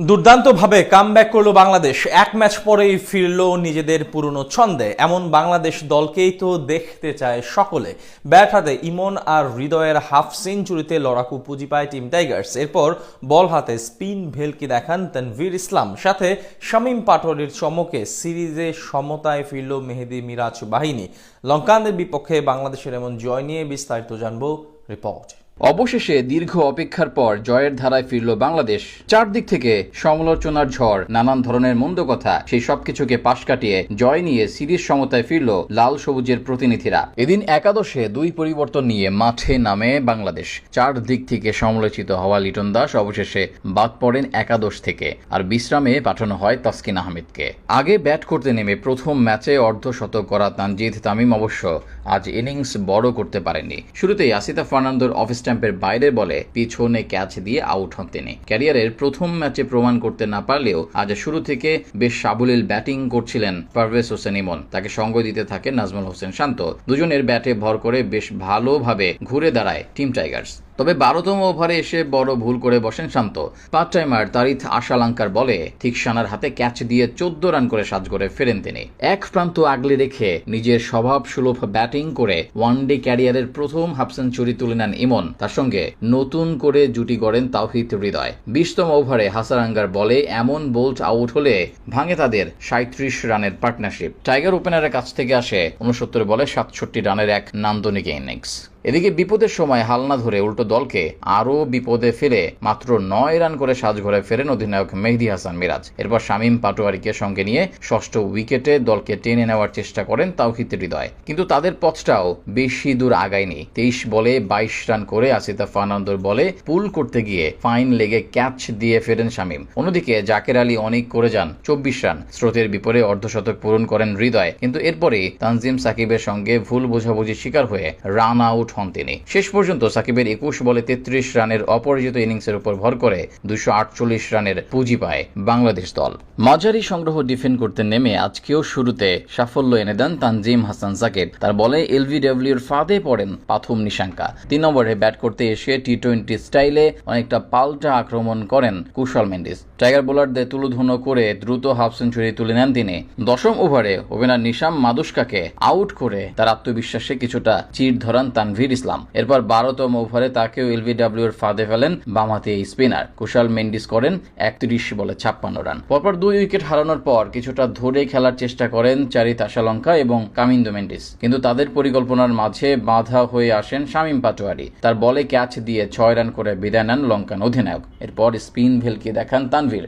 দুর্দান্তভাবে কামব্যাক করলো বাংলাদেশ। এক ম্যাচ পরেই ফিরল নিজেদের পুরনো ছন্দে। এমন বাংলাদেশ দলকেই তো দেখতে চায় সকলে। ব্যাট হাতে ইমন আর হৃদয়ের হাফ সেঞ্চুরিতে লড়াকু পুঁজি পায় টিম টাইগার্স। এরপর বল হাতে স্পিন ভেলকি দেখান তানভীর ইসলাম, সাথে শামীম পাটোয়ারির চমকে সিরিজে সমতায় ফিরল মেহেদী মিরাজ বাহিনী। লঙ্কানদের বিপক্ষে বাংলাদেশের এমন জয় নিয়ে বিস্তারিত জানবো রিপোর্ট। অবশেষে দীর্ঘ অপেক্ষার পর জয়ের ধারায় ফিরল বাংলাদেশ। চারদিক থেকে সমালোচনার ঝড়, নানান ধরনের মন্দ কথা, সেই সবকিছুকে পাশ কাটিয়ে জয় নিয়ে সিরিজ সমতায় ফিরল লাল সবুজের প্রতিনিধিরা। এদিন একাদশে দুই পরিবর্তন নিয়ে মাঠে নামে বাংলাদেশ। চারদিক থেকে সমালোচিত হওয়া লিটন দাস অবশেষে বাদ পড়েন একাদশ থেকে, আর বিশ্রামে পাঠানো হয় তাসকিন আহমেদকে। আগে ব্যাট করতে নেমে প্রথম ম্যাচে অর্ধশতক করা তানজিদ তামিম অবশ্য আজ ইনিংস বড় করতে পারেননি। শুরুতেই আসিতা ফার্নান্দোর অফ স্ট্যাম্পের বাইরে বলে পিছনে ক্যাচ দিয়ে আউট হন তিনি। ক্যারিয়ারের প্রথম ম্যাচে প্রমাণ করতে না পারলেও আজ শুরু থেকে বেশ সাবলীল ব্যাটিং করছিলেন পারভেজ হোসেন ইমন। তাকে সঙ্গ দিতে থাকে নাজমুল হোসেন শান্ত। দুজনের ব্যাটে ভর করে বেশ ভালোভাবে ঘুরে দাঁড়ায় টিম টাইগার্স। তবে 12তম ওভারে এসে বড় ভুল করে বসেন শান্ত। পার্ট টাইমার তারিথ আশালাঙ্কার বলে থিকসানার হাতে ক্যাচ দিয়ে 14 রান করে সাজঘরে ফেরেন তিনি। এক প্রান্ত আগলে রেখে নিজের স্বভাব সুলভ ব্যাটিং করে ওয়ানডে ক্যারিয়ারের প্রথম হাফ সেঞ্চুরি তুলে নেন ইমন। তার সঙ্গে নতুন করে জুটি গড়েন তাওহিদ হৃদয়। 20তম ওভারে হাসারাঙ্গার বলে এমন বোল্ট আউট হলে ভাঙে তাদের 37 রানের পার্টনারশিপ। টাইগার ওপেনারের কাছ থেকে আসে 69 বলে 67 রানের এক নান্দনিক ইনিংস। এদিকে বিপদের সময় হাল না ধরে উল্টো দলকে আরও বিপদে ফেলে মাত্র 9 রান করে সাজঘরে ফেরেন অধিনায়ক মেহেদী হাসান মিরাজ। এরপর শামীম পাটোয়ারিকে সঙ্গে নিয়ে ষষ্ঠ উইকেটে দলকে টেনে নেওয়ার চেষ্টা করেন তাওহিদ হৃদয়, কিন্তু তাদের পথটাও বেশি দূর আগায়নি। 23 বলে 22 রান করে আসিতা ফার্নান্দোর বলে পুল করতে গিয়ে ফাইন লেগে ক্যাচ দিয়ে ফেরেন শামীম। অন্যদিকে জাকের আলী অনেক করে যান 24 রান। স্রোতের বিপরে অর্ধশতক পূরণ করেন হৃদয়, কিন্তু এরপরে তানজিম সাকিবের সঙ্গে ভুল বোঝাবুঝির শিকার হয়ে রান আউট হন তিনি। শেষ পর্যন্ত সাকিবের 21 বলে 33 রানের অপরাজিত ইনিংসের উপর ভর করে 248 রানের পুঁজি পায় বাংলাদেশ দল। মাঝারি সংগ্রহ ডিফেন্ড করতে নেমে আজকেও শুরুতে সাফল্য এনে দেন তানজিম হাসান জাকির। তার বলে এলবিডব্লিউর ফাঁদে পড়েন পাথুম নিশাঙ্কা। 3 নম্বরে ব্যাট করতে এসে টি-20 স্টাইলে অনেকটা পাল্টা আক্রমণ করেন কুশল মেন্ডিস। টাইগার বোলারদের তুলোধুনো করে দ্রুত হাফ সেঞ্চুরি তুলে নেন তিনি। 10ম ওভারে ওপেনার নিশাম মাদুস্কাকে আউট করে তার আত্মবিশ্বাসে কিছুটা চির ধরান তানভীর ইসলাম। এরপর 12তম ওভারে তাকেও এলবিডব্লিউর ফাঁদে ফেলেন বামহাতি এই স্পিনার কুশল মেন্ডিস করেন 31 বলে 56 রান। পরপর 2 উইকেট হারানোর পর কিছুটা ধরে খেলার চেষ্টা করেন চারিত আশালঙ্কা এবং কামিন্দো মেন্ডিস, কিন্তু তাদের পরিকল্পনার মাঝে বাধা হয়ে আসেন শামীম পাটোয়ারি। তার বলে ক্যাচ দিয়ে 6 রান করে বিদায় নেন লঙ্কান অধিনায়ক। এরপর স্পিন ভেলকি দেখান তানভীর।